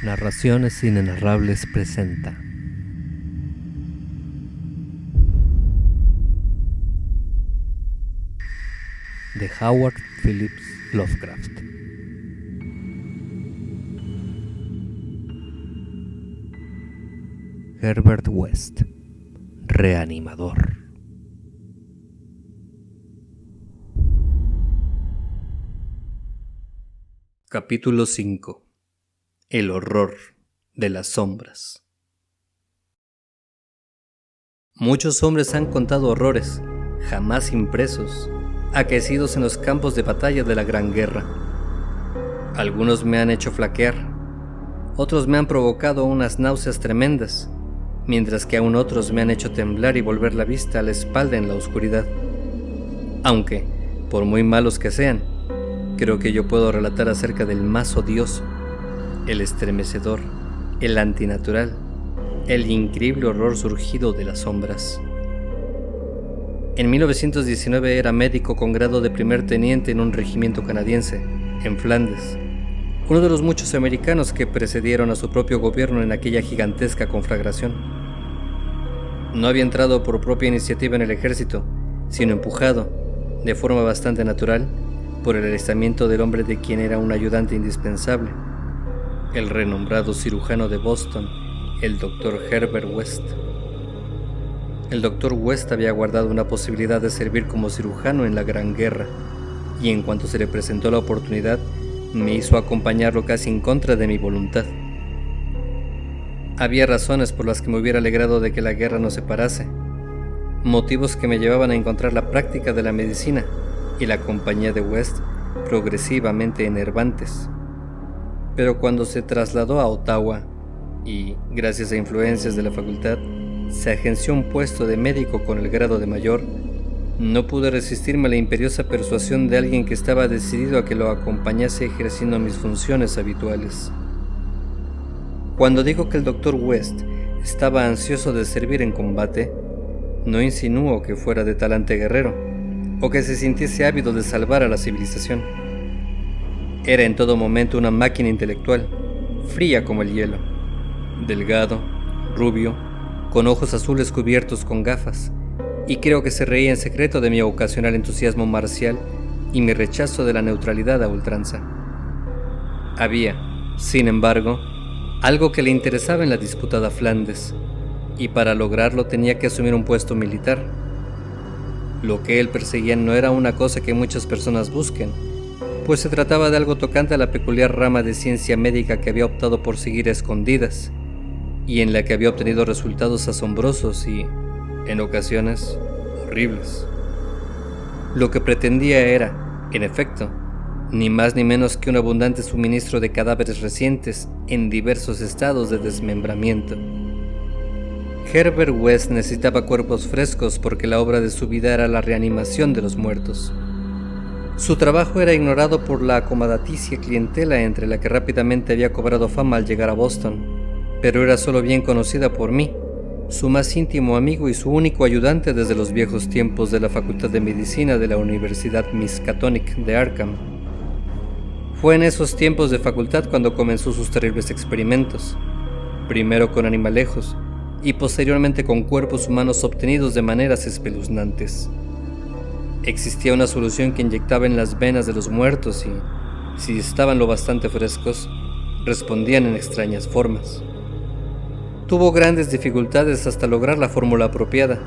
Narraciones Inenarrables presenta de Howard Phillips Lovecraft. Herbert West, Reanimador. Capítulo 5. El horror de las sombras. Muchos hombres han contado horrores, jamás impresos, aquecidos en los campos de batalla de la Gran Guerra. Algunos me han hecho flaquear, otros me han provocado unas náuseas tremendas, mientras que aún otros me han hecho temblar y volver la vista a la espalda en la oscuridad. Aunque, por muy malos que sean, creo que yo puedo relatar acerca del más odioso, el estremecedor, el antinatural, el increíble horror surgido de las sombras. En 1919 era médico con grado de primer teniente en un regimiento canadiense, en Flandes, uno de los muchos americanos que precedieron a su propio gobierno en aquella gigantesca conflagración. No había entrado por propia iniciativa en el ejército, sino empujado, de forma bastante natural, por el alistamiento del hombre de quien era un ayudante indispensable, el renombrado cirujano de Boston, el Dr. Herbert West. El Dr. West había guardado una posibilidad de servir como cirujano en la Gran Guerra, y en cuanto se le presentó la oportunidad, me hizo acompañarlo casi en contra de mi voluntad. Había razones por las que me hubiera alegrado de que la guerra nos separase, motivos que me llevaban a encontrar la práctica de la medicina y la compañía de West progresivamente enervantes. Pero cuando se trasladó a Ottawa y, gracias a influencias de la facultad, se agenció un puesto de médico con el grado de mayor, no pude resistirme a la imperiosa persuasión de alguien que estaba decidido a que lo acompañase ejerciendo mis funciones habituales. Cuando digo que el Dr. West estaba ansioso de servir en combate, no insinúo que fuera de talante guerrero, o que se sintiese ávido de salvar a la civilización. Era en todo momento una máquina intelectual, fría como el hielo, delgado, rubio, con ojos azules cubiertos con gafas, y creo que se reía en secreto de mi ocasional entusiasmo marcial y mi rechazo de la neutralidad a ultranza. Había, sin embargo, algo que le interesaba en la disputada Flandes, y para lograrlo tenía que asumir un puesto militar. Lo que él perseguía no era una cosa que muchas personas busquen, pues se trataba de algo tocante a la peculiar rama de ciencia médica que había optado por seguir a escondidas, y en la que había obtenido resultados asombrosos y, en ocasiones, horribles. Lo que pretendía era, en efecto, ni más ni menos que un abundante suministro de cadáveres recientes en diversos estados de desmembramiento. Herbert West necesitaba cuerpos frescos porque la obra de su vida era la reanimación de los muertos. Su trabajo era ignorado por la acomodaticia clientela entre la que rápidamente había cobrado fama al llegar a Boston, pero era solo bien conocida por mí, su más íntimo amigo y su único ayudante desde los viejos tiempos de la Facultad de Medicina de la Universidad Miskatonic de Arkham. Fue en esos tiempos de facultad cuando comenzó sus terribles experimentos, primero con animalejos y posteriormente con cuerpos humanos obtenidos de maneras espeluznantes. Existía una solución que inyectaba en las venas de los muertos y, si estaban lo bastante frescos, respondían en extrañas formas. Tuvo grandes dificultades hasta lograr la fórmula apropiada,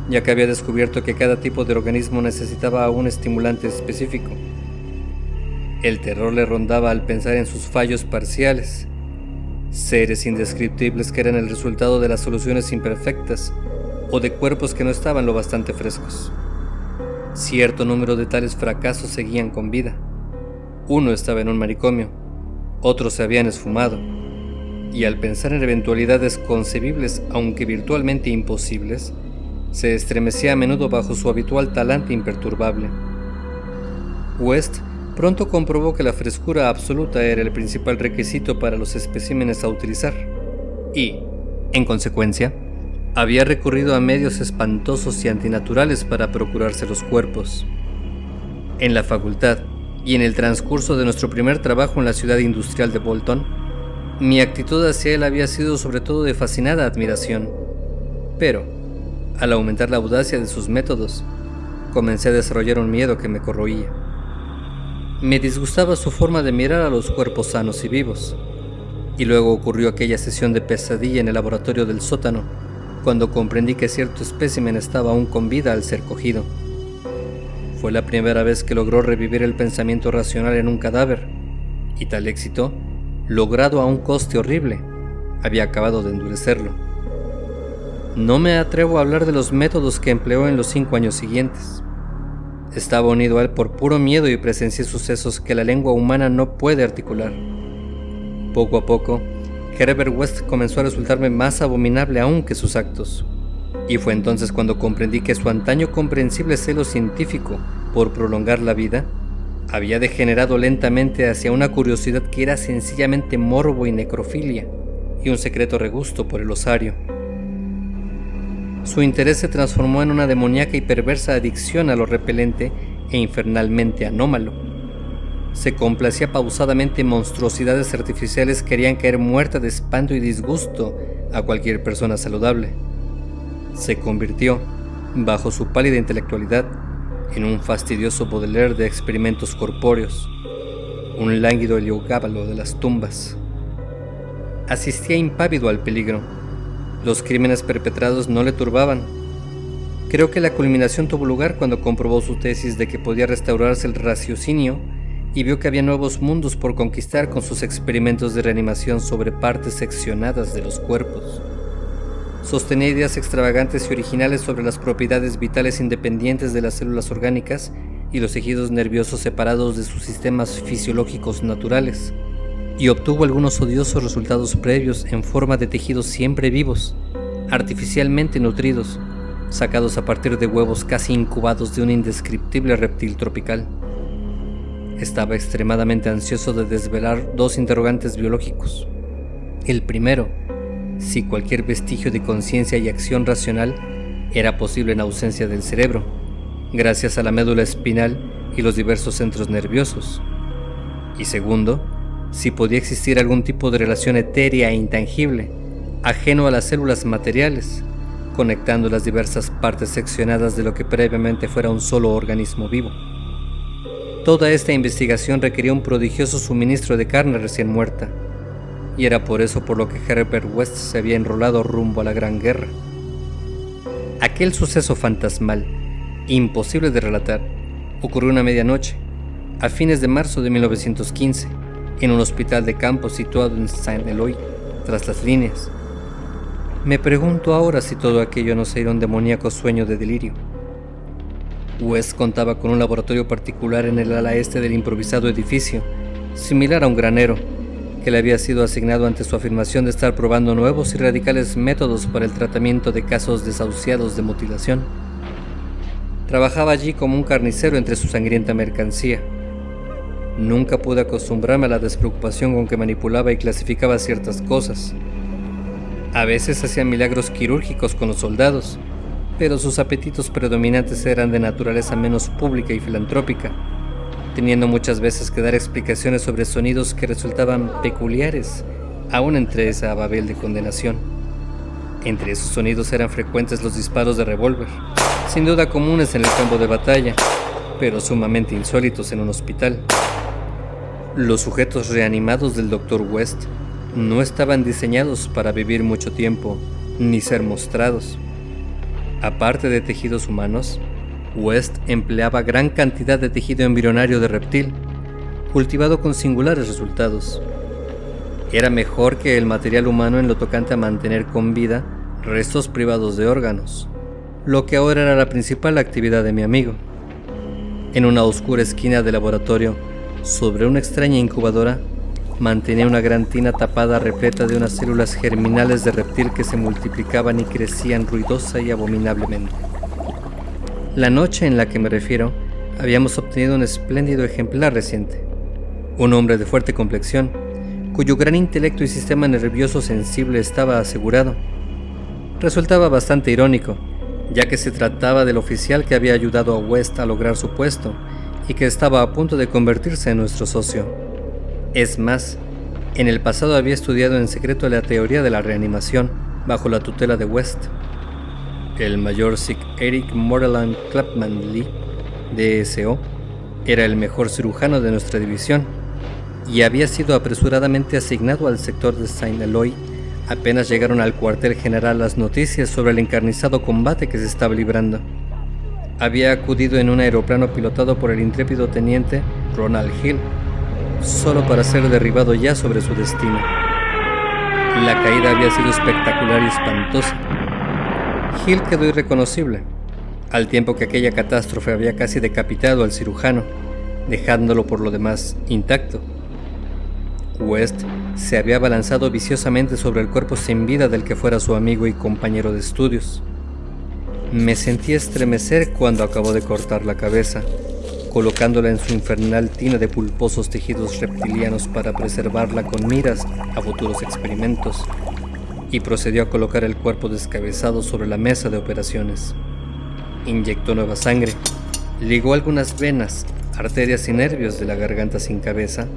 ya que había descubierto que cada tipo de organismo necesitaba un estimulante específico. El terror le rondaba al pensar en sus fallos parciales, seres indescriptibles que eran el resultado de las soluciones imperfectas o de cuerpos que no estaban lo bastante frescos. Cierto número de tales fracasos seguían con vida. Uno estaba en un manicomio, otros se habían esfumado, y al pensar en eventualidades concebibles, aunque virtualmente imposibles, se estremecía a menudo bajo su habitual talante imperturbable. West pronto comprobó que la frescura absoluta era el principal requisito para los especímenes a utilizar, y, en consecuencia, había recurrido a medios espantosos y antinaturales para procurarse los cuerpos. En la facultad y en el transcurso de nuestro primer trabajo en la ciudad industrial de Bolton, Mi actitud hacia él había sido sobre todo de fascinada admiración, pero, al aumentar la audacia de sus métodos, comencé a desarrollar un miedo que me corroía. Me disgustaba su forma de mirar a los cuerpos sanos y vivos, y luego ocurrió aquella sesión de pesadilla en el laboratorio del sótano, cuando comprendí que cierto espécimen estaba aún con vida al ser cogido. Fue la primera vez que logró revivir el pensamiento racional en un cadáver, y tal éxito, logrado a un coste horrible, había acabado de endurecerlo. No me atrevo a hablar de los métodos que empleó en los 5 años siguientes. Estaba unido a él por puro miedo y presencié sucesos que la lengua humana no puede articular. Poco a poco, Herbert West comenzó a resultarme más abominable aún que sus actos, y fue entonces cuando comprendí que su antaño comprensible celo científico por prolongar la vida había degenerado lentamente hacia una curiosidad que era sencillamente morbo y necrofilia, y un secreto regusto por el osario. Su interés se transformó en una demoníaca y perversa adicción a lo repelente e infernalmente anómalo. Se complacía pausadamente en monstruosidades artificiales que harían caer muerta de espanto y disgusto a cualquier persona saludable. Se convirtió, bajo su pálida intelectualidad, en un fastidioso Baudelaire de experimentos corpóreos, un lánguido Heliogábalo de las tumbas. Asistía impávido al peligro. Los crímenes perpetrados no le turbaban. Creo que la culminación tuvo lugar cuando comprobó su tesis de que podía restaurarse el raciocinio y vio que había nuevos mundos por conquistar con sus experimentos de reanimación sobre partes seccionadas de los cuerpos. Sostenía ideas extravagantes y originales sobre las propiedades vitales independientes de las células orgánicas y los tejidos nerviosos separados de sus sistemas fisiológicos naturales, y obtuvo algunos odiosos resultados previos en forma de tejidos siempre vivos, artificialmente nutridos, sacados a partir de huevos casi incubados de un indescriptible reptil tropical. Estaba extremadamente ansioso de desvelar 2 interrogantes biológicos. El primero, si cualquier vestigio de conciencia y acción racional era posible en ausencia del cerebro, gracias a la médula espinal y los diversos centros nerviosos. Y segundo, si podía existir algún tipo de relación etérea e intangible, ajeno a las células materiales, conectando las diversas partes seccionadas de lo que previamente fuera un solo organismo vivo. Toda esta investigación requería un prodigioso suministro de carne recién muerta, y era por eso por lo que Herbert West se había enrolado rumbo a la Gran Guerra. Aquel suceso fantasmal, imposible de relatar, ocurrió una medianoche, a fines de marzo de 1915, en un hospital de campo situado en Saint-Éloi, tras las líneas. Me pregunto ahora si todo aquello no sería un demoníaco sueño de delirio. West contaba con un laboratorio particular en el ala este del improvisado edificio, similar a un granero, que le había sido asignado ante su afirmación de estar probando nuevos y radicales métodos para el tratamiento de casos desahuciados de mutilación. Trabajaba allí como un carnicero entre su sangrienta mercancía. Nunca pude acostumbrarme a la despreocupación con que manipulaba y clasificaba ciertas cosas. A veces hacía milagros quirúrgicos con los soldados, pero sus apetitos predominantes eran de naturaleza menos pública y filantrópica, teniendo muchas veces que dar explicaciones sobre sonidos que resultaban peculiares, aún entre esa babel de condenación. Entre esos sonidos eran frecuentes los disparos de revólver, sin duda comunes en el campo de batalla, pero sumamente insólitos en un hospital. Los sujetos reanimados del Dr. West no estaban diseñados para vivir mucho tiempo, ni ser mostrados. Aparte de tejidos humanos, West empleaba gran cantidad de tejido embrionario de reptil, cultivado con singulares resultados. Era mejor que el material humano en lo tocante a mantener con vida restos privados de órganos, lo que ahora era la principal actividad de mi amigo. En una oscura esquina del laboratorio, sobre una extraña incubadora, mantenía una gran tina tapada repleta de unas células germinales de reptil que se multiplicaban y crecían ruidosa y abominablemente. La noche en la que me refiero, habíamos obtenido un espléndido ejemplar reciente. Un hombre de fuerte complexión, cuyo gran intelecto y sistema nervioso sensible estaba asegurado. Resultaba bastante irónico, ya que se trataba del oficial que había ayudado a West a lograr su puesto y que estaba a punto de convertirse en nuestro socio. Es más, En el pasado había estudiado en secreto la teoría de la reanimación bajo la tutela de West. El mayor Sir Eric Moreland Clapham Lee, DSO, era el mejor cirujano de nuestra división y había sido apresuradamente asignado al sector de Saint Eloi apenas llegaron al cuartel general las noticias sobre el encarnizado combate que se estaba librando. Había acudido en un aeroplano pilotado por el intrépido teniente Ronald Hill, solo para ser derribado ya sobre su destino. La caída había sido espectacular y espantosa. Hill quedó irreconocible, al tiempo que aquella catástrofe había casi decapitado al cirujano, dejándolo por lo demás intacto. West se había abalanzado viciosamente sobre el cuerpo sin vida del que fuera su amigo y compañero de estudios. Me sentí estremecer cuando acabó de cortar la cabeza, colocándola en su infernal tina de pulposos tejidos reptilianos para preservarla con miras a futuros experimentos, y procedió a colocar el cuerpo descabezado sobre la mesa de operaciones. Inyectó nueva sangre, ligó algunas venas, arterias y nervios de la garganta sin cabeza,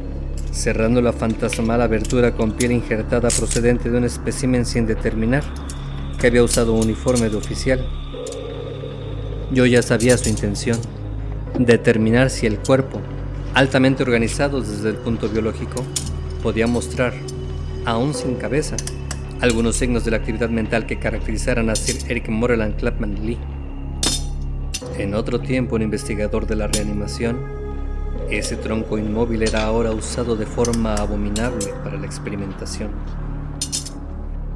cerrando la fantasmal abertura con piel injertada procedente de un espécimen sin determinar que había usado un uniforme de oficial. Yo ya sabía su intención: determinar si el cuerpo, altamente organizado desde el punto biológico, podía mostrar, aún sin cabeza, algunos signos de la actividad mental que caracterizaran a Sir Eric Moreland Clapham Lee. En otro tiempo un investigador de la reanimación, ese tronco inmóvil era ahora usado de forma abominable para la experimentación.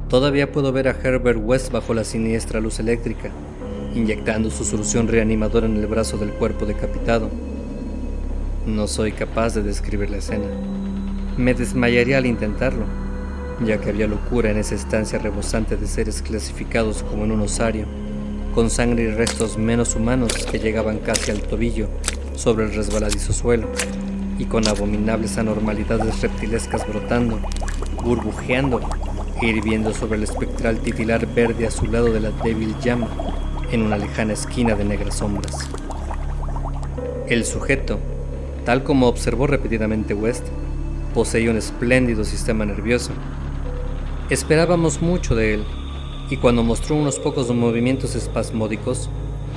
Todavía puedo ver a Herbert West bajo la siniestra luz eléctrica, inyectando su solución reanimadora en el brazo del cuerpo decapitado. No soy capaz de describir la escena. Me desmayaría al intentarlo, ya que había locura en esa estancia rebosante de seres clasificados como en un osario, con sangre y restos menos humanos que llegaban casi al tobillo sobre el resbaladizo suelo, y con abominables anormalidades reptilescas brotando, burbujeando e hirviendo sobre el espectral titilar verde azulado de la débil llama en una lejana esquina de negras sombras. El sujeto, tal como observó repetidamente West, poseía un espléndido sistema nervioso. Esperábamos mucho de él, y cuando mostró unos pocos movimientos espasmódicos,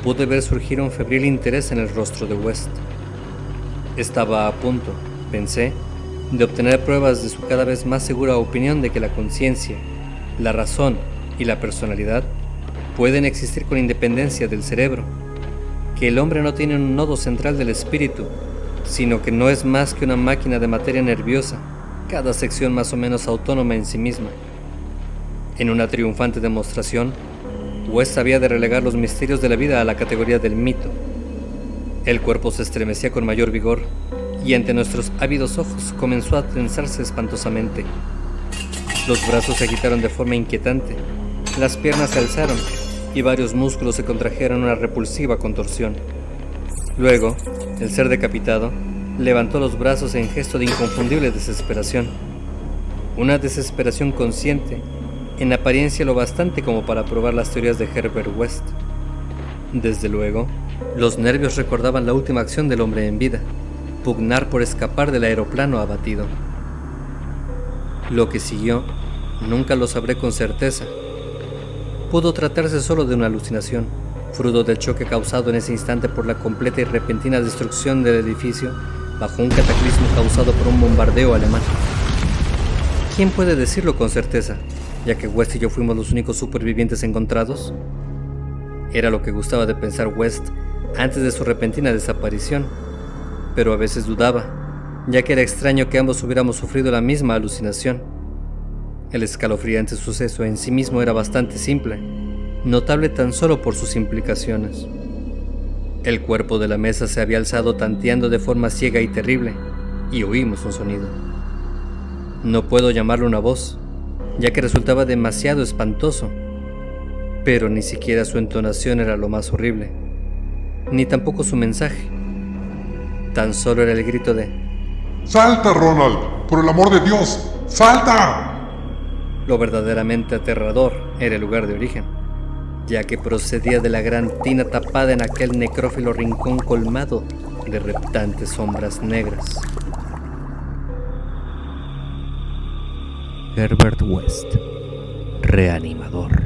pude ver surgir un febril interés en el rostro de West. Estaba a punto, pensé, de obtener pruebas de su cada vez más segura opinión de que la conciencia, la razón y la personalidad pueden existir con independencia del cerebro, que el hombre no tiene un nodo central del espíritu, sino que no es más que una máquina de materia nerviosa, cada sección más o menos autónoma en sí misma. En una triunfante demostración, West había de relegar los misterios de la vida a la categoría del mito. El cuerpo se estremecía con mayor vigor, y ante nuestros ávidos ojos comenzó a tensarse espantosamente. Los brazos se agitaron de forma inquietante, las piernas se alzaron, y varios músculos se contrajeron en una repulsiva contorsión. Luego, el ser decapitado levantó los brazos en gesto de inconfundible desesperación. Una desesperación consciente, en apariencia lo bastante como para probar las teorías de Herbert West. Desde luego, los nervios recordaban la última acción del hombre en vida: pugnar por escapar del aeroplano abatido. Lo que siguió, nunca lo sabré con certeza. Pudo tratarse solo de una alucinación, fruto del choque causado en ese instante por la completa y repentina destrucción del edificio bajo un cataclismo causado por un bombardeo alemán. ¿Quién puede decirlo con certeza, ya que West y yo fuimos los únicos supervivientes encontrados? Era lo que gustaba de pensar West antes de su repentina desaparición, pero a veces dudaba, ya que era extraño que ambos hubiéramos sufrido la misma alucinación. El escalofriante suceso en sí mismo era bastante simple, notable tan solo por sus implicaciones. El cuerpo de la mesa se había alzado tanteando de forma ciega y terrible, y oímos un sonido. No puedo llamarlo una voz, ya que resultaba demasiado espantoso, pero ni siquiera su entonación era lo más horrible, ni tampoco su mensaje. Tan solo era el grito de ¡Salta, Ronald! ¡Por el amor de Dios! ¡Salta! Lo verdaderamente aterrador era el lugar de origen, ya que procedía de la gran tina tapada en aquel necrófilo rincón colmado de reptantes sombras negras. Herbert West, reanimador.